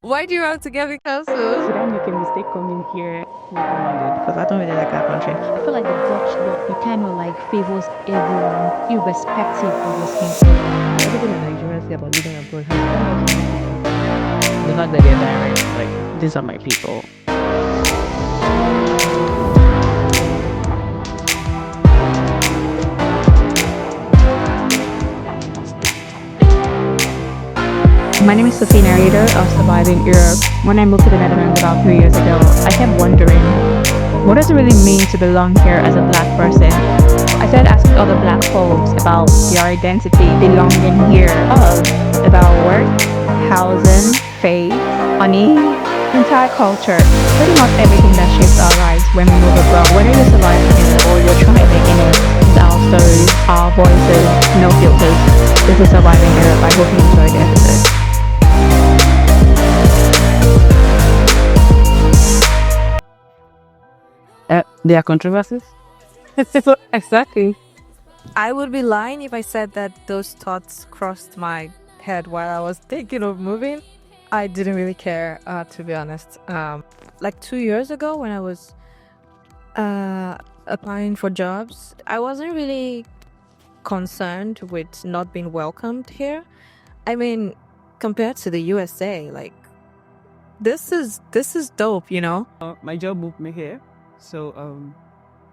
Why do you want to get me cancelled? Should I make a mistake coming here? Because I don't really like that country. I feel like the Dutch law, it kind of like favors everyone, irrespective of your skin color. Everything in Nigeria say about living abroad has kind of the fact that they're direct, like, these are my people. My name is Sophie Narrator of Surviving Europe. When I moved to the Netherlands about 3 years ago, I kept wondering, what does it really mean to belong here as a black person? I started asking other black folks about their identity, belonging here, about work, housing, faith, money, entire culture, pretty much everything that shapes our lives when we move abroad. Whether you're surviving in it or you're trying in it, it's our stories, our voices, no filters. This is Surviving Europe. I hope you enjoyed the episode. There are controversies. Exactly. I would be lying if I said that those thoughts crossed my head while I was thinking of moving. I didn't really care, to be honest. Like 2 years ago, when I was applying for jobs, I wasn't really concerned with not being welcomed here. I mean, compared to the USA, like this is dope, you know? My job moved me here, so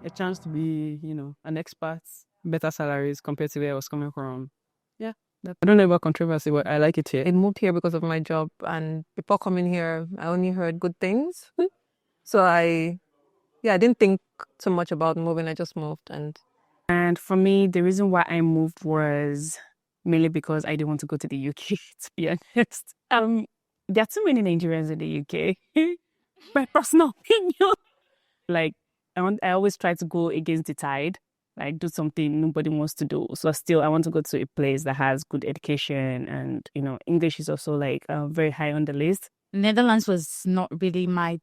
a chance to be, an expat, better salaries compared to where I was coming from. Yeah, I don't know about controversy, but I like it here. I moved here because of my job, and before coming here, I only heard good things. So I didn't think too much about moving. I just moved, And for me, the reason why I moved was mainly because I didn't want to go to the UK, to be honest. There are too many Nigerians in the UK. My personal opinion. Like, I always try to go against the tide, like do something nobody wants to do. So still, I want to go to a place that has good education, and English is also like very high on the list. Netherlands was not really my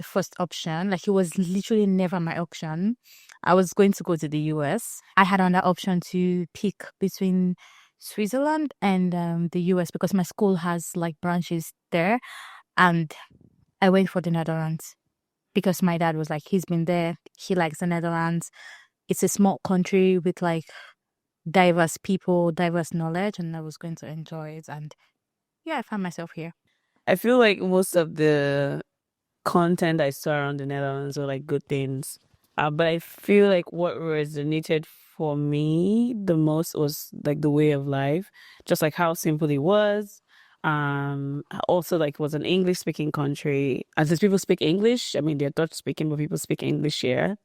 first option. Like, it was literally never my option. I was going to go to the US. I had another option to pick between Switzerland and the US because my school has like branches there, and I went for the Netherlands because my dad was like, he's been there, he likes the Netherlands. It's a small country with like diverse people, diverse knowledge, and I was going to enjoy it. And yeah, I found myself here. I feel like most of the content I saw around the Netherlands were like good things. But I feel like what resonated for me the most was like the way of life, just like how simple it was. Also like it was an English speaking country. As if people speak English, I mean they're Dutch speaking, but people speak English here.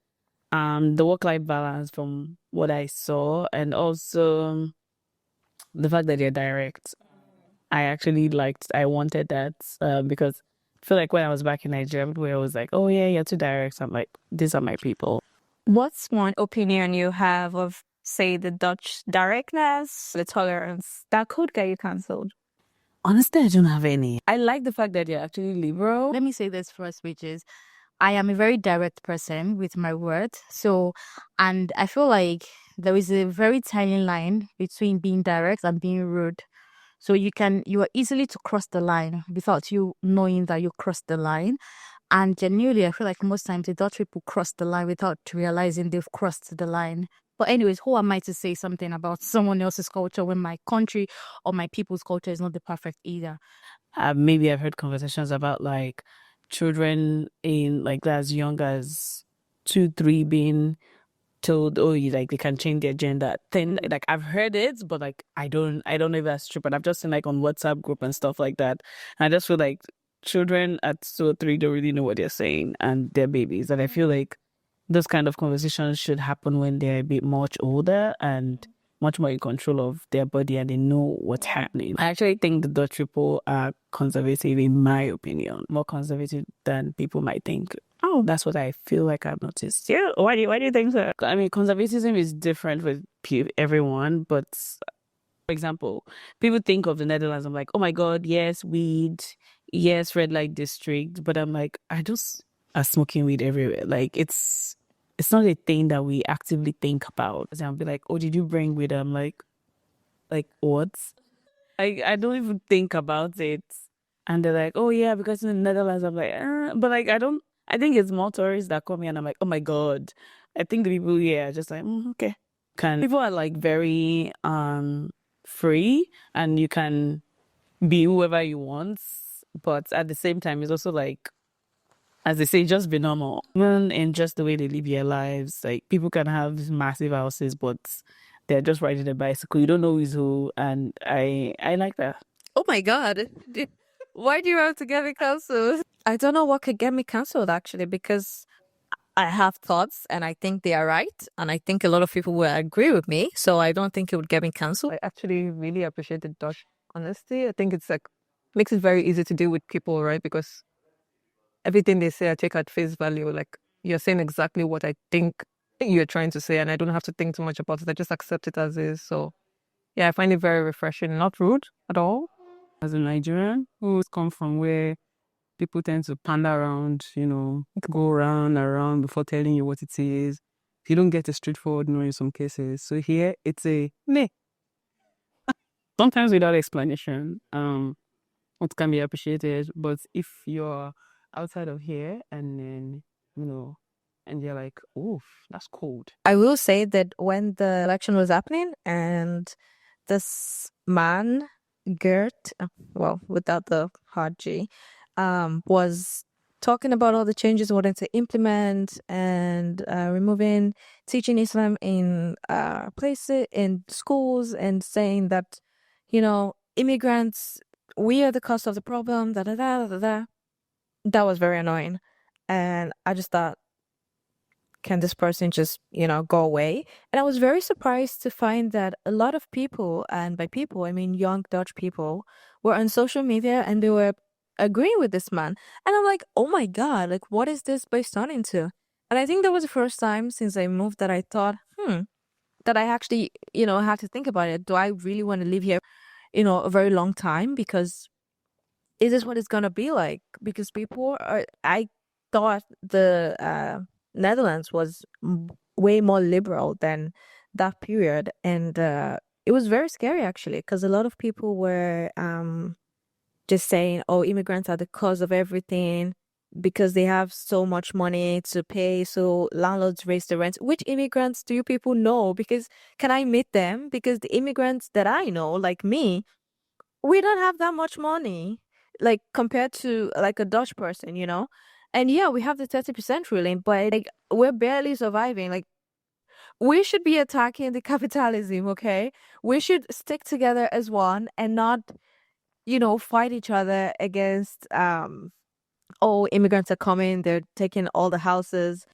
The work life balance from what I saw, and also the fact that they're direct. I wanted that because I feel like when I was back in Nigeria, people were always like, oh, yeah, you're too direct. I'm like, these are my people. what's one opinion you have of, say, the Dutch directness, the tolerance that could get you cancelled? Honestly, I don't have any. I like the fact that you're actually liberal. Let me say this first, which is I am a very direct person with my words. So, and I feel like there is a very tiny line between being direct and being rude. So you are easily to cross the line without you knowing that you crossed the line. And genuinely, I feel like most times the Dutch people cross the line without realizing they've crossed the line. But anyways, who am I to say something about someone else's culture when my country or my people's culture is not the perfect either? Maybe I've heard conversations about like children in like as young as 2, 3 being told, oh, you like they can change their gender. Then like I've heard it, but like I don't know if that's true. But I've just seen like on WhatsApp group and stuff like that. And I just feel like children at 2 or 3 don't really know what they're saying, and they're babies. And I feel like those kind of conversations should happen when they're a bit much older and much more in control of their body and they know what's happening. I actually think the Dutch people are conservative, in my opinion, more conservative than people might think. Oh, that's what I feel like I've noticed. Yeah, why do you think so? I mean, conservatism is different with everyone, but for example, people think of the Netherlands. I'm like, oh my god, yes, weed, yes, red light district, but I'm like, I just are smoking weed everywhere. Like it's not a thing that we actively think about. And I'll be like, oh, did you bring weed? I'm like what? I don't even think about it. And they're like, oh yeah, because in the Netherlands, I'm like, but like I think it's more tourists that come here and I'm like, oh my God. I think the people here are just like, okay. People are like very free and you can be whoever you want. But at the same time, it's also like, as they say, just be normal. Even in just the way they live their lives, like people can have massive houses, but they're just riding a bicycle. You don't know who's who, and I like that. Oh my God. Why do you have to get me cancelled? I don't know what could get me cancelled actually, because I have thoughts and I think they are right. And I think a lot of people will agree with me. So I don't think it would get me cancelled. I actually really appreciate the Dutch honesty. I think it's like makes it very easy to deal with people, right? Because everything they say I take at face value. Like you're saying exactly what I think you're trying to say, and I don't have to think too much about it. I just accept it as is. So yeah, I find it very refreshing, not rude at all. As a Nigerian who's come from where people tend to pander around, go around around before telling you what it is. You don't get a straightforward no in some cases. So here it's a meh. Sometimes without explanation, what can be appreciated. But if you're outside of here and then, and you're like, oof, that's cold. I will say that when the election was happening and this man, Gert, well, without the hard G, was talking about all the changes he wanted to implement and removing teaching Islam in places, in schools, and saying that, immigrants, we are the cause of the problem, da da da da da. That was very annoying. And I just thought, can this person just, go away? And I was very surprised to find that a lot of people, and by people, I mean young Dutch people, were on social media and they were agreeing with this man. And I'm like, oh my God, like, what is this based on into? And I think that was the first time since I moved that I thought, that I actually, had to think about it. Do I really want to live here, a very long time? Because is this what it's gonna be like? Because people are, I thought the Netherlands was way more liberal than that period, and it was very scary actually, because a lot of people were just saying, "Oh, immigrants are the cause of everything." Because they have so much money to pay, so landlords raise the rent. Which immigrants do you people know? Because can I meet them? Because the immigrants that I know, like me, we don't have that much money, like compared to like a Dutch person, And yeah, we have the 30% ruling, but like we're barely surviving. Like we should be attacking the capitalism, okay? We should stick together as one and not, fight each other against oh, immigrants are coming, they're taking all the houses.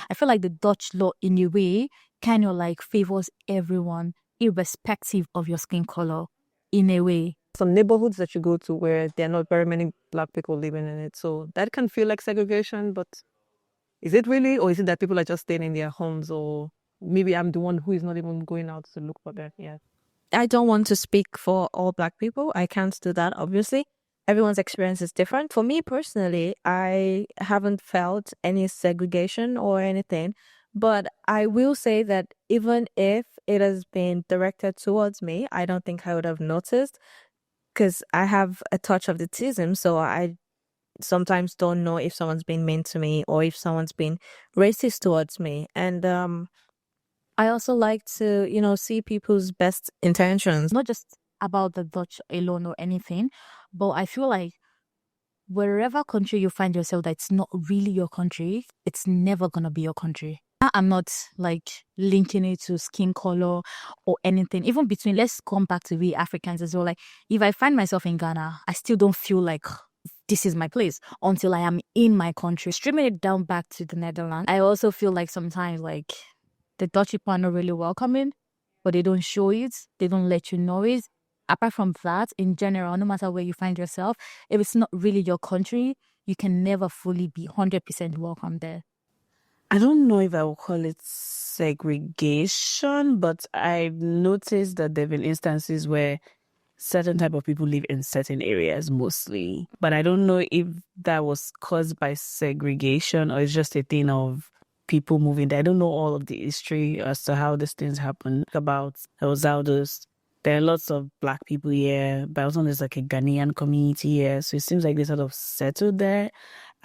I feel like the Dutch law, in a way, kind of like favors everyone, irrespective of your skin color, in a way. Some neighborhoods that you go to where there are not very many black people living in it. So that can feel like segregation, but is it really? Or is it that people are just staying in their homes? Or maybe I'm the one who is not even going out to look for them. Yeah. I don't want to speak for all black people. I can't do that, obviously. Everyone's experience is different. For me personally, I haven't felt any segregation or anything. But I will say that even if it has been directed towards me, I don't think I would have noticed because I have a touch of autism. So I sometimes don't know if someone's been mean to me or if someone's been racist towards me. And I also like to, see people's best intentions. Not just about the Dutch alone or anything, but I feel like wherever country you find yourself that it's not really your country, it's never gonna be your country. I'm not like linking it to skin color or anything. Even between, let's come back to we Africans as well. Like if I find myself in Ghana, I still don't feel like this is my place until I am in my country. Streaming it down back to the Netherlands, I also feel like sometimes like the Dutch people are not really welcoming, but they don't show it. They don't let you know it. Apart from that, in general, no matter where you find yourself, if it's not really your country, you can never fully be 100% welcome there. I don't know if I will call it segregation, but I've noticed that there have been instances where certain type of people live in certain areas mostly. But I don't know if that was caused by segregation or it's just a thing of people moving there. I don't know all of the history as to how these things happen. About there was how those there are lots of black people here, but also there's like a Ghanaian community here. So it seems like they sort of settled there.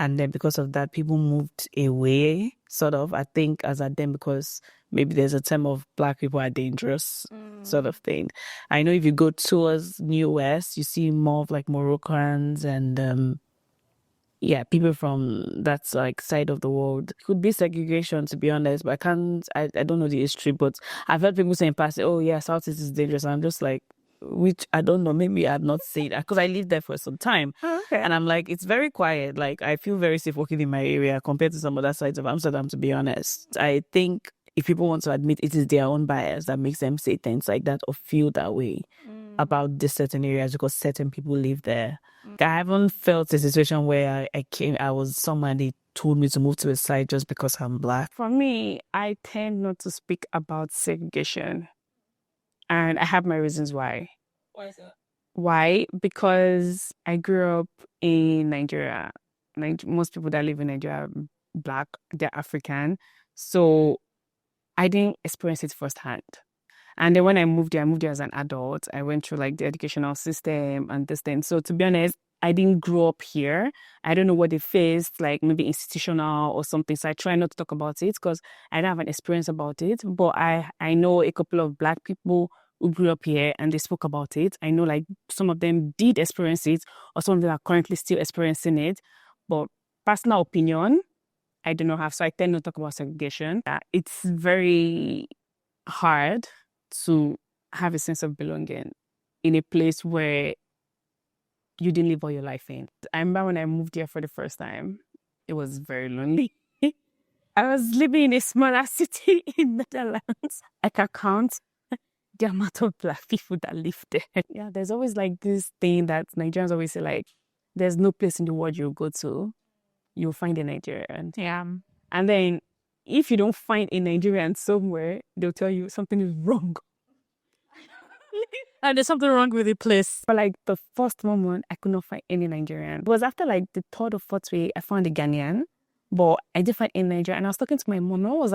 And then because of that, people moved away, sort of, I think, as at then, because maybe there's a term of black people are dangerous, sort of thing. I know if you go towards New West, you see more of like Moroccans and yeah, people from that like side of the world. Could be segregation, to be honest, but I don't know the history, but I've heard people saying past, oh yeah, Southeast is dangerous. And I'm just like, which I don't know, maybe I've not said that because I lived there for some time. And I'm like, it's very quiet. Like I feel very safe walking in my area compared to some other sides of Amsterdam, to be honest. I think if people want to admit it is their own bias that makes them say things like that or feel that way about this certain areas because certain people live there. I haven't felt a situation where I was somebody told me to move to a side just because I'm black. For me, I tend not to speak about segregation. And I have my reasons why. Why is that? Why? Because I grew up in Nigeria. Most people that live in Nigeria are black, they're African. So I didn't experience it firsthand. And then when I moved here as an adult. I went through like the educational system and this thing. So to be honest, I didn't grow up here. I don't know what they faced, like maybe institutional or something. So I try not to talk about it because I don't have an experience about it. But I know a couple of black people who grew up here and they spoke about it. I know like some of them did experience it or some of them are currently still experiencing it. But personal opinion, I do not have. So I tend not to talk about segregation. It's very hard to have a sense of belonging in a place where you didn't live all your life in. I remember when I moved here for the first time, it was very lonely. I was living in a smaller city in Netherlands. I can count the amount of black people that live there. Yeah, there's always like this thing that Nigerians always say, like, there's no place in the world you'll go to, you'll find a Nigerian. Yeah. And then if you don't find a Nigerian somewhere, they'll tell you something is wrong. And there's something wrong with the place. But like the first moment, I could not find any Nigerian. It was after like the third or fourth week, I found a Ghanaian, but I didn't find any Nigerian. And I was talking to my mom. Mom was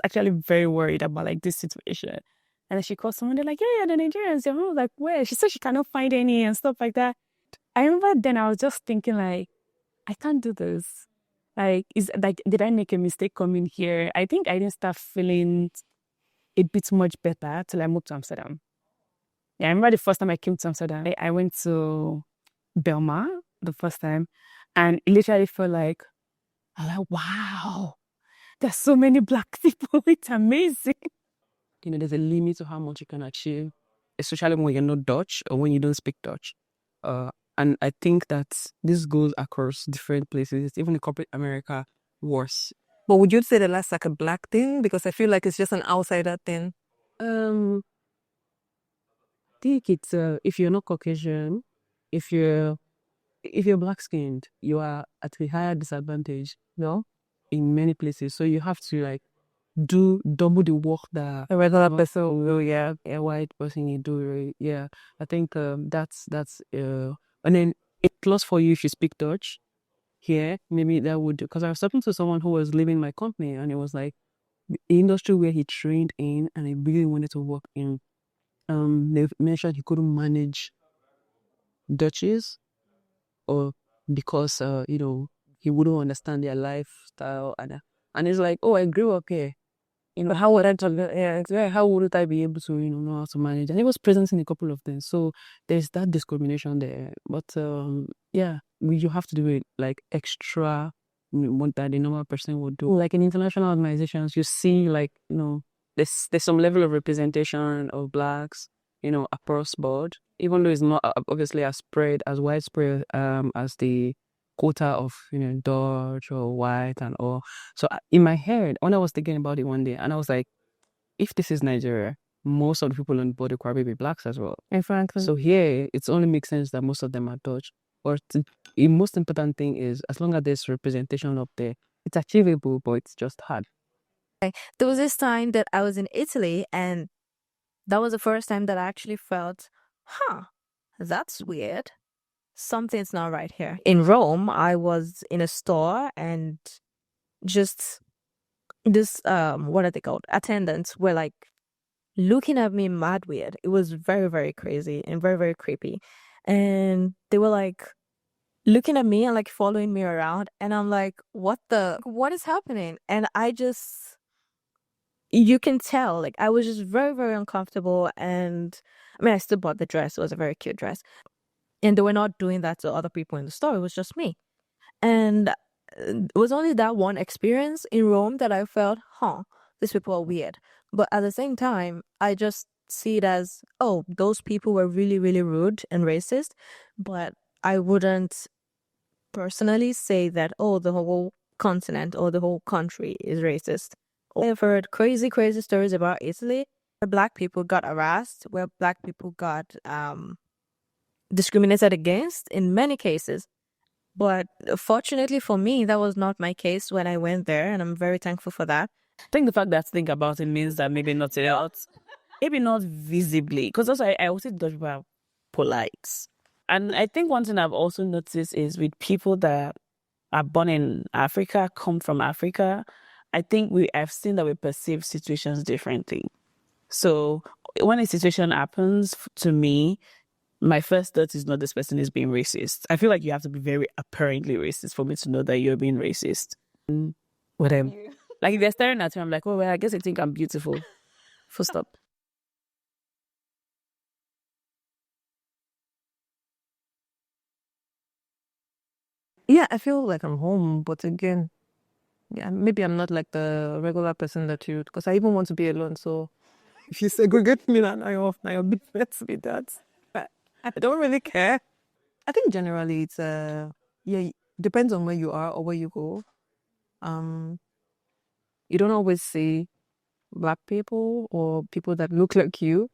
actually very worried about like this situation. And then she called someone. They're like, yeah, the Nigerians. Your mom was like, where? She said she cannot find any and stuff like that. I remember then I was just thinking like, I can't do this. Like, did I make a mistake coming here? I think I didn't start feeling a bit much better till I moved to Amsterdam. Yeah, I remember the first time I came to Amsterdam, I went to Belma the first time, and it literally felt like, I was like, wow, there's so many black people. It's amazing. You know, there's a limit to how much you can achieve, especially when you're not Dutch or when you don't speak Dutch. And I think that this goes across different places, even in corporate America, worse. But would you say that that's like a black thing? Because I feel like it's just an outsider thing. I think it's if you're not Caucasian, if you're black skinned, you are at a higher disadvantage, no, in many places. So you have to like do double the work that A regular person will do, yeah. a white person you do. Right? Yeah, I think that's and then a plus for you if you speak Dutch. Here, maybe that would do. Because I was talking to someone who was leaving my company, and it was like the industry where he trained in, and he really wanted to work in. They mentioned he couldn't manage Dutchies, or because you know, he wouldn't understand their lifestyle, and it's like, oh, I grew up here. You know, But how would I talk? Yeah, yeah, how would I be able to, know how to manage? And it was present in a couple of things. So there's that discrimination there. But yeah, you have to do it like extra what that the normal person would do. Like in international organizations, you see like, there's some level of representation of blacks, across board, even though it's not obviously as widespread as the quota of Dutch or white and all. So in my head, when I was thinking about it one day, and I was like, if this is Nigeria, most of the people on the board will probably be blacks as well. And frankly, So here, it only makes sense that most of them are Dutch. But the most important thing is, as long as there's representation up there, it's achievable, but it's just hard. there was this time that I was in Italy, and that was the first time that I actually felt, that's weird. Something's not right here. In Rome, I was in a store, and just this what are they called? Attendants were like looking at me mad weird. It was very, very crazy and very, very creepy. And they were like looking at me and like following me around. And I'm like, what is happening? And you can tell, like, I was just very, very uncomfortable. And I mean, I still bought the dress. It was a very cute dress. And they were not doing that to other people in the store. It was just me. And it was only that one experience in Rome that I felt, these people are weird. But at the same time, I just see it as, oh, those people were really, really rude and racist. But I wouldn't personally say that, oh, the whole continent or the whole country is racist. I've heard crazy, crazy stories about Italy where Black people got harassed, where Black people got discriminated against in many cases. But fortunately for me, that was not my case when I went there, and I'm very thankful for that. I think the fact that think about it means that maybe not maybe not visibly, because also I also thought people are polite. And I think one thing I've also noticed is with people that are born in Africa, come from Africa, I think I've seen that we perceive situations differently. So when a situation happens to me, my first thought is not this person is being racist. I feel like you have to be very apparently racist for me to know that you're being racist. With them. Like if they're staring at me, I'm like, oh, well, I guess they think I'm beautiful. Full stop. Yeah, I feel like I'm home, but again, yeah, maybe I'm not like the regular person that you, because I even want to be alone. So if you segregate me, now you're business with that. But I don't really care. I think generally it's depends on where you are or where you go. You don't always see Black people or people that look like you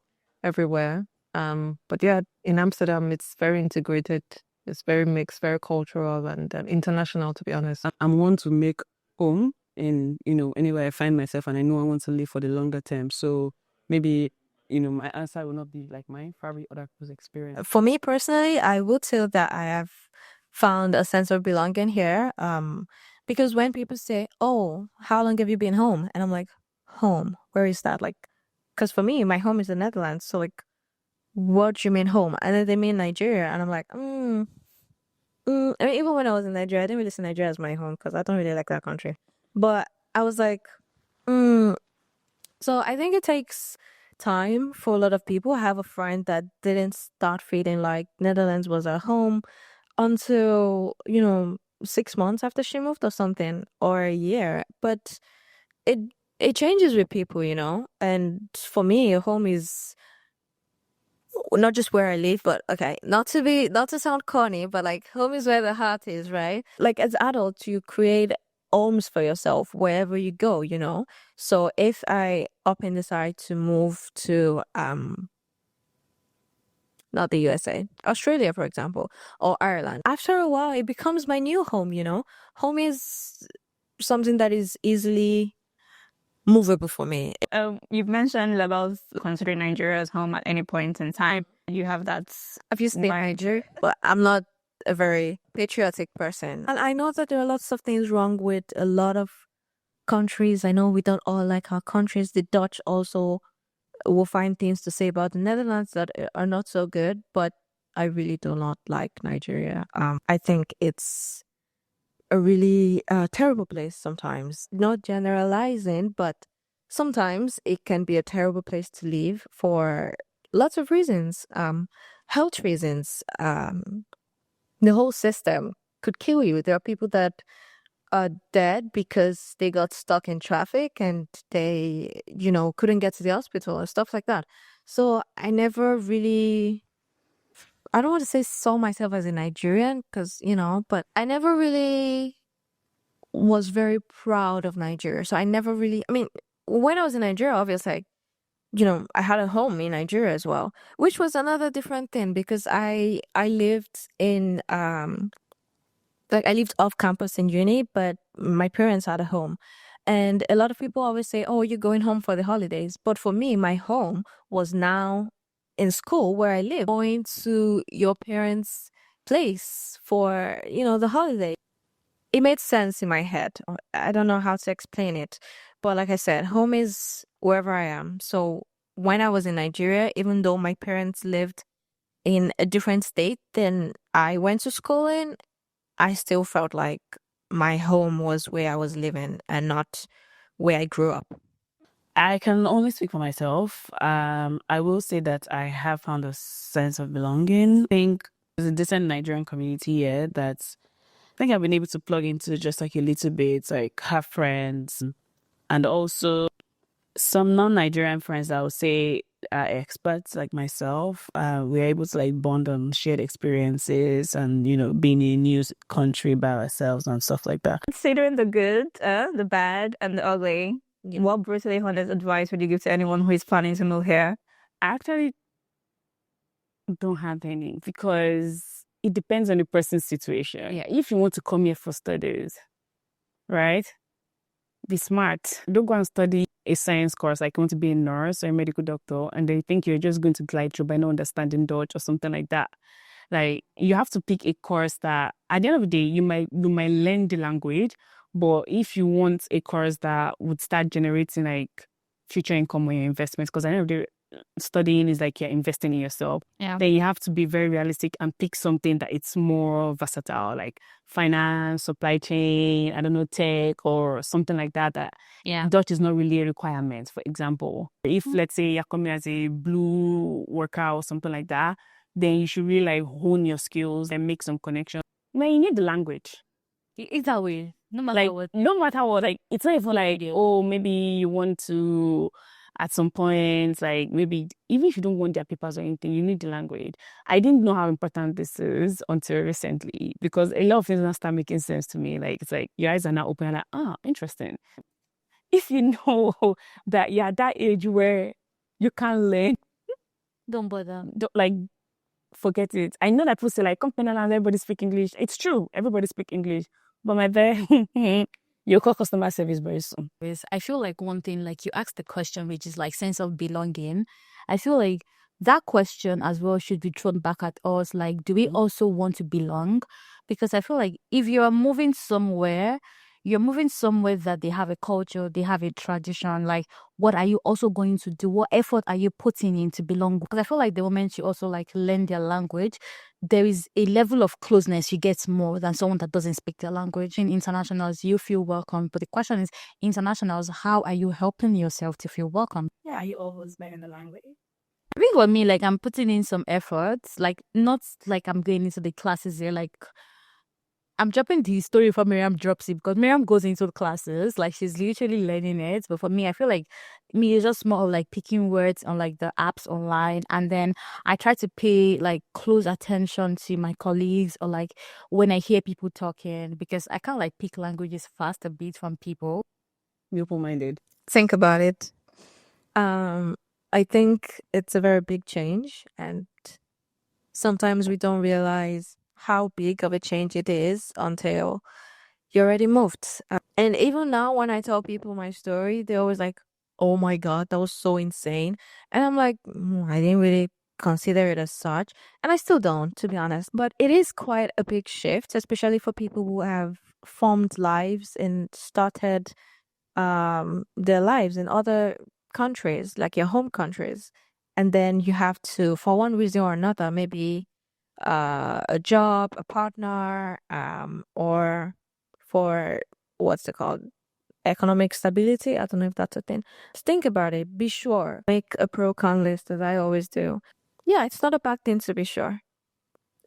everywhere. But yeah, in Amsterdam, it's very integrated. It's very mixed, very cultural and international, to be honest. I want to make home in, anywhere I find myself, and I know I want to live for the longer term. So maybe, my answer will not be like mine, probably other people's experience. For me personally, I would say that I have found a sense of belonging here. Because when people say, "Oh, how long have you been home?" and I'm like, "Home? Where is that?" Like, because for me, my home is the Netherlands. So like, what do you mean home? And then they mean Nigeria, and I'm like, I mean, even when I was in Nigeria, I didn't really see Nigeria as my home because I don't really like that country. But I was like, So I think it takes time for a lot of people. I have a friend that didn't start feeling like Netherlands was her home until, 6 months after she moved or something, or a year. But it it changes with people, And for me, home is not just where I live, but okay, not to sound corny, but like home is where the heart is, right? Like as adults, you create homes for yourself wherever you go, So if I up and decide to move to not the USA, Australia, for example, or Ireland, after a while it becomes my new home, Home is something that is easily movable for me. You've mentioned about considering Nigeria as home at any point in time. You have that. Have you stayed in Nigeria? But I'm not a very patriotic person. And I know that there are lots of things wrong with a lot of countries. I know we don't all like our countries. The Dutch also will find things to say about the Netherlands that are not so good, but I really do not like Nigeria. I think it's a really terrible place sometimes. Not generalizing, but sometimes it can be a terrible place to live for lots of reasons. Health reasons. The whole system could kill you. There are people that are dead because they got stuck in traffic and they, couldn't get to the hospital or stuff like that. So I never really, I don't want to say saw myself as a Nigerian because, but I never really was very proud of Nigeria. So I never really, I mean, when I was in Nigeria, obviously, I had a home in Nigeria as well, which was another different thing because I lived in, I lived off campus in uni, but my parents had a home. And a lot of people always say, oh, you're going home for the holidays. But for me, my home was now in school where I live. Going to your parents' place for, the holiday. It made sense in my head. I don't know how to explain it. But like I said, home is wherever I am. So when I was in Nigeria, even though my parents lived in a different state than I went to school in, I still felt like my home was where I was living and not where I grew up. I can only speak for myself. I will say that I have found a sense of belonging. I think there's a decent Nigerian community here that I think I've been able to plug into just like a little bit, like have friends, and also some non-Nigerian friends that I would say are expats like myself. We're able to like bond on shared experiences and, being in a new country by ourselves and stuff like that. Considering the good, the bad, and the ugly, what brutally honest advice would you give to anyone who is planning to move here? I actually don't have any because it depends on the person's situation. Yeah, if you want to come here for studies, right? Be smart. Don't go and study a science course like you want to be a nurse or a medical doctor and they think you're just going to glide through by not understanding Dutch or something like that. Like you have to pick a course that at the end of the day you might learn the language, but if you want a course that would start generating like future income or your investments, because at the end of the day, studying is like you're investing in yourself. Yeah. Then you have to be very realistic and pick something that it's more versatile, like finance, supply chain, I don't know, tech or something like that. That Yeah. Dutch is not really a requirement. For example, if let's say you're coming as a blue worker or something like that, then you should really like hone your skills and make some connections. Man, you need the language. Either way, no matter Like what. no matter what, like it's not even like, oh, maybe you want to at some point, like maybe even if you don't want their papers or anything, you need the language. I didn't know how important this is until recently because a lot of things now start making sense to me. Like it's like your eyes are now open and like, interesting. If you know that you're at that age where you can learn, Don't bother. like forget it. I know that people say like, come Penang and everybody speak English. It's true, everybody speak English. But my dear, you'll call customer service very soon. I feel like one thing, like you asked the question, which is like sense of belonging. I feel like that question as well should be thrown back at us. Like, do we also want to belong? Because I feel like if you're moving somewhere, you're moving somewhere that they have a culture, they have a tradition. Like, what are you also going to do? What effort are you putting in to belong? Because I feel like the moment you also like learn their language, there is a level of closeness you get more than someone that doesn't speak their language. In internationals, you feel welcome. But the question is, internationals, how are you helping yourself to feel welcome? Yeah, you always learn the language. I think for me, like I'm putting in some efforts, like not like I'm going into the classes there, like I'm dropping the story for Maryam drops it because Maryam goes into the classes, like she's literally learning it. But for me, I feel like me is just more of like picking words on like the apps online. And then I try to pay like close attention to my colleagues or like when I hear people talking because I can't like pick languages fast a bit from people. Be open-minded. Think about it. I think it's a very big change, and sometimes we don't realize how big of a change it is until you already moved. And even now, when I tell people my story, they're always like, "Oh my God, that was so insane," and I'm like, I didn't really consider it as such, and I still don't, to be honest. But it is quite a big shift, especially for people who have formed lives and started their lives in other countries, like your home countries, and then you have to, for one reason or another, maybe a job, a partner, or for what's it called, economic stability. I don't know if that's a thing. Just think about it. Be sure. Make a pro-con list, as I always do. Yeah, it's not a bad thing to be sure.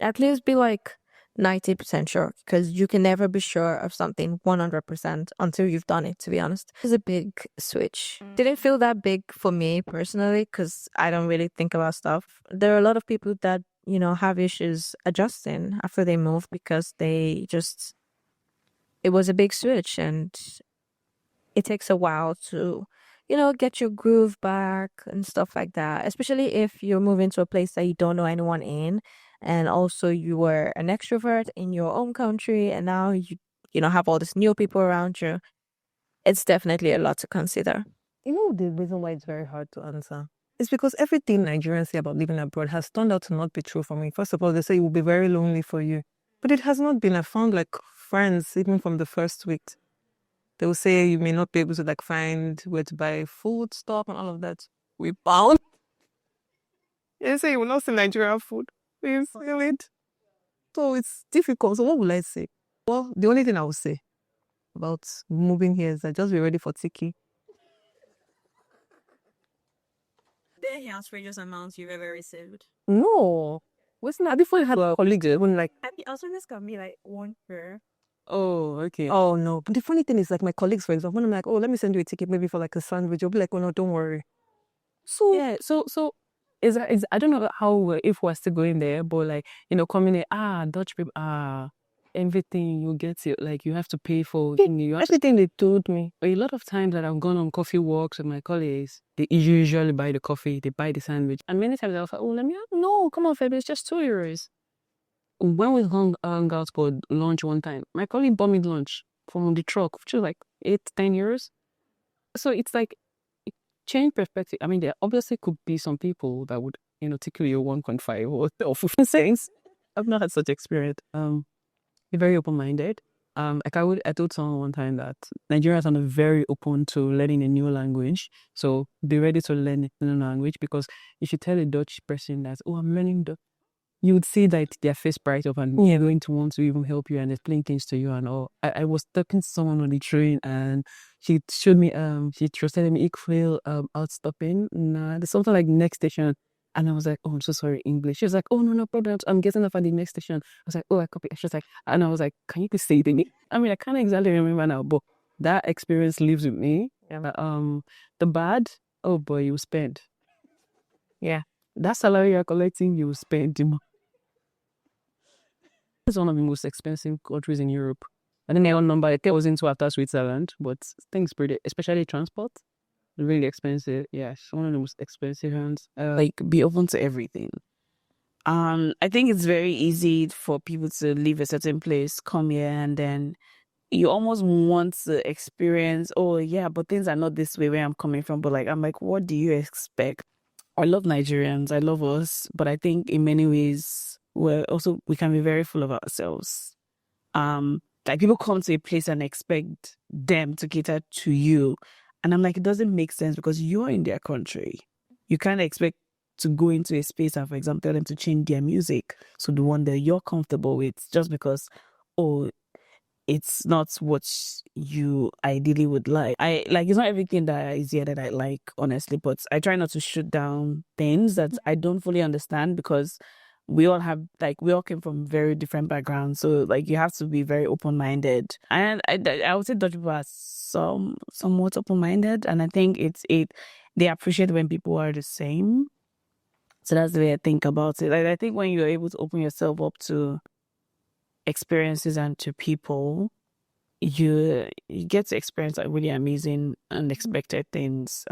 At least be like 90% sure, because you can never be sure of something 100% until you've done it, to be honest. It's a big switch. Didn't feel that big for me personally, because I don't really think about stuff. There are a lot of people that, have issues adjusting after they move because it was a big switch and it takes a while to, get your groove back and stuff like that, especially if you're moving to a place that you don't know anyone in. And also you were an extrovert in your own country and now you have all these new people around you. It's definitely a lot to consider. The reason why it's very hard to answer is because everything Nigerians say about living abroad has turned out to not be true for me. First of all, they say it will be very lonely for you. But it has not been. I found like friends even from the first week. They will say you may not be able to like find where to buy food, stuff and all of that. we bound. You say you will not see Nigerian food. We feel it. So it's difficult. So what will I say? Well, the only thing I will say about moving here is that just be ready for tiki. The outrageous amounts you've ever received. No. Wasn't that before you had a colleague when like I mean, also this can be like one per. oh, okay. Oh no. But the funny thing is like my colleagues, for example, when I'm like, oh, let me send you a ticket maybe for like a sandwich, you'll be like, oh no, don't worry. So yeah, so is I don't know how if we're still going there, but like, coming in, Dutch people, everything you get it, like you have to pay for everything they told me. A lot of times that I've gone on coffee walks with my colleagues, they usually buy the coffee, they buy the sandwich. And many times I was like, oh, let me no, come on, Feb, it's just €2. When we hung out for lunch one time, my colleague bought me lunch from the truck, which was like 8-10 euros. So it's like change perspective. I mean, there obviously could be some people that would, tickle your 1.5 or 15 cents. I've not had such experience. Be very open-minded. Like I told someone one time that Nigerians are not very open to learning a new language. So be ready to learn a new language, because if you tell a Dutch person that, oh, I'm learning Dutch, you would see that their face bright up and they're going to want to even help you and explain things to you and all. I was talking to someone on the train and she showed me, she was telling me, ik wil outstopping. Nah, there's something like next station. And I was like, oh, I'm so sorry, English. She was like, oh, no problem. I'm getting off at the next station. I was like, oh, I copy. She was like, and I was like, can you please say it in English? I mean, I can't exactly remember now, but that experience lives with me. Yeah. The bad, oh boy, you spend. Yeah. That salary you're collecting, you spend. It's one of the most expensive countries in Europe. I think the number it was into after Switzerland, but things pretty, especially transport, really expensive. Yeah, it's one of the most expensive ones. Like be open to everything. I think it's very easy for people to leave a certain place, come here, and then you almost want to experience, oh yeah, but things are not this way where I'm coming from. But like, I'm like, what do you expect? I love Nigerians. I love us. But I think in many ways, we can be very full of ourselves. Like people come to a place and expect them to cater to you. And I'm like, it doesn't make sense, because you're in their country. You can't expect to go into a space and, for example, tell them to change their music so the one that you're comfortable with, just because, oh, it's not what you ideally would like. It's not everything that is here that I like, honestly, but I try not to shoot down things that I don't fully understand, because we all came from very different backgrounds. So like you have to be very open-minded. And I would say Dutch people are somewhat open-minded, and I think they appreciate when people are the same. So that's the way I think about it. Like, I think when you're able to open yourself up to experiences and to people, you get to experience like really amazing, unexpected things.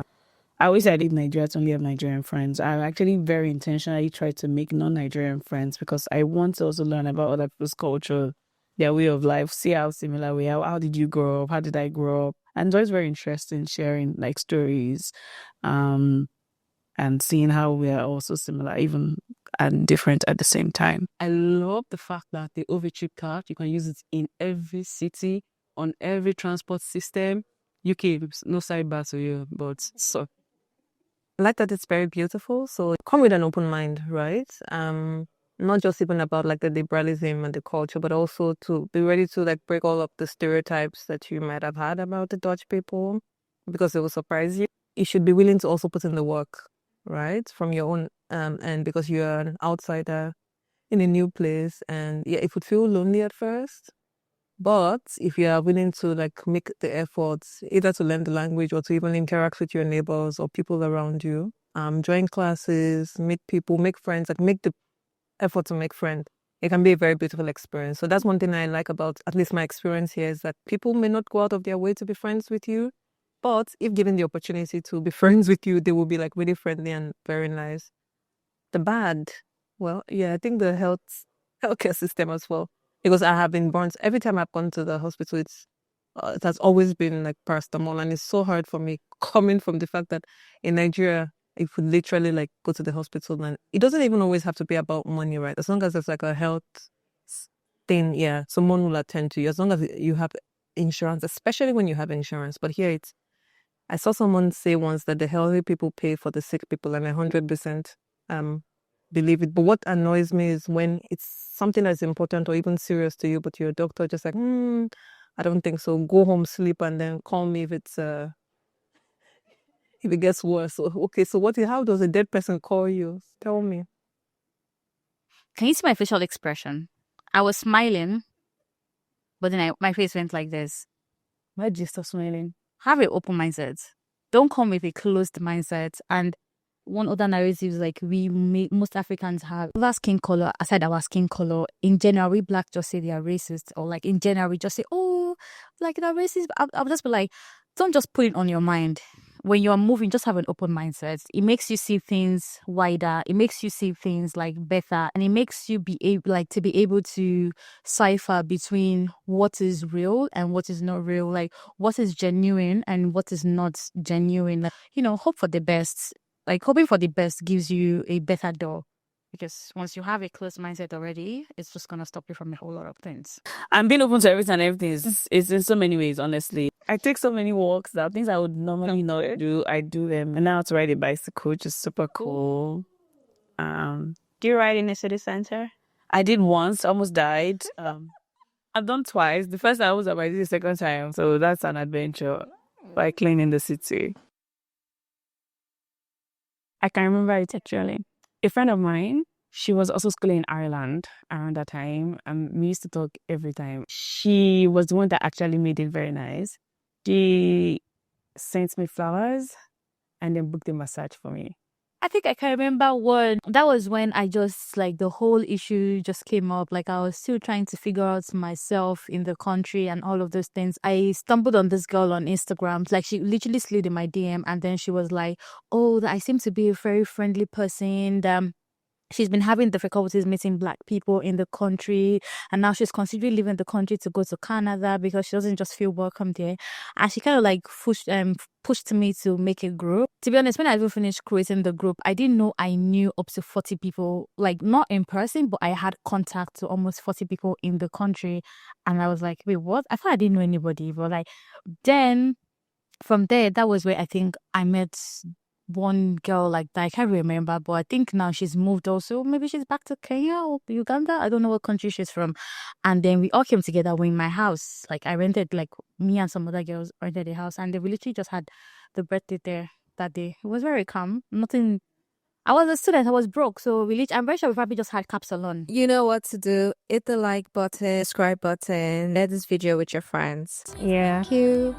I always said I leave Nigeria to only have Nigerian friends. I actually very intentionally try to make non-Nigerian friends, because I want to also learn about other people's culture, their way of life, see how similar we are. How did you grow up? How did I grow up? And it's always very interesting sharing like stories, and seeing how we are also similar, even and different at the same time. I love the fact that the Overchip card, you can use it in every city, on every transport system. UK, no sidebar to you, but so I like that it's very beautiful. So come with an open mind, right? Not just even about like the liberalism and the culture, but also to be ready to like break all of the stereotypes that you might have had about the Dutch people, because it will surprise you. You should be willing to also put in the work, right? From your own end, because you're an outsider in a new place, and yeah, it would feel lonely at first. But if you are willing to like make the efforts, either to learn the language or to even interact with your neighbors or people around you, join classes, meet people, make friends, like make the effort to make friends, it can be a very beautiful experience. So that's one thing I like about at least my experience here, is that people may not go out of their way to be friends with you, but if given the opportunity to be friends with you, they will be like really friendly and very nice. The bad, well, yeah, I think the healthcare system as well, because I have been burnt every time I've gone to the hospital. It has always been like paracetamol, and it's so hard for me coming from the fact that in Nigeria, if you literally like go to the hospital, and it doesn't even always have to be about money, right? As long as it's like a health thing, yeah, someone will attend to you. As long as you have insurance, especially when you have insurance. But here I saw someone say once that the healthy people pay for the sick people, and I 100% believe it. But what annoys me is when it's something that's important or even serious to you, but your doctor just like, I don't think so. Go home, sleep, and then call me if it's if it gets worse. So, okay, so how does a dead person call you? Tell me. Can you see my facial expression? I was smiling, but then my face went like this. Why do you stop smiling? Have an open mindset. Don't come with a closed mindset. And one other narrative is like most Africans have our skin color, aside our skin color. In general, we black just say they are racist, or like in general, we just say, oh, like they're racist. I'll just be like, don't just put it on your mind. When you're moving, just have an open mindset. It makes you see things wider. It makes you see things like better, and it makes you be able to cipher between what is real and what is not real, like what is genuine and what is not genuine. Like, hope for the best. Like hoping for the best gives you a better door. Because once you have a closed mindset already, it's just gonna stop you from a whole lot of things. And being open to everything and everything is in so many ways, honestly. I take so many walks that things I would normally not do, I do them. And now to ride a bicycle, which is super cool. Do you ride in the city center? I did once, almost died. I've done twice. The first time I was up, I did the second time. So that's an adventure. Cycling in the city. I can remember it actually. A friend of mine, she was also schooling in Ireland around that time, and we used to talk every time. She was the one that actually made it very nice. She sent me flowers and then booked a massage for me. I think I can remember one. That was when I just the whole issue just came up. Like I was still trying to figure out myself in the country and all of those things. I stumbled on this girl on Instagram. Like she literally slid in my DM, and then she was like, "Oh, I seem to be a very friendly person. She's been having difficulties meeting black people in the country, and now she's considering leaving the country to go to Canada because she doesn't just feel welcome there." And she kind of pushed me to make a group. To be honest, when I even finished creating the group, I didn't know I knew up to 40 people, like not in person, but I had contact to almost 40 people in the country. And I was like, wait, what? I thought I didn't know anybody, but then from there, that was where I think I met one girl like that. I can't remember, but I think now she's moved also. Maybe she's back to Kenya or Uganda. I don't know what country she's from. And then we all came together in my house. Like I rented, me and some other girls rented a house, and they literally just had the birthday there that day. It was very calm. Nothing. I was a student. I was broke. So I'm very sure we probably just had capsule on. You know what to do. Hit the like button, subscribe button, share this video with your friends. Yeah. Thank you.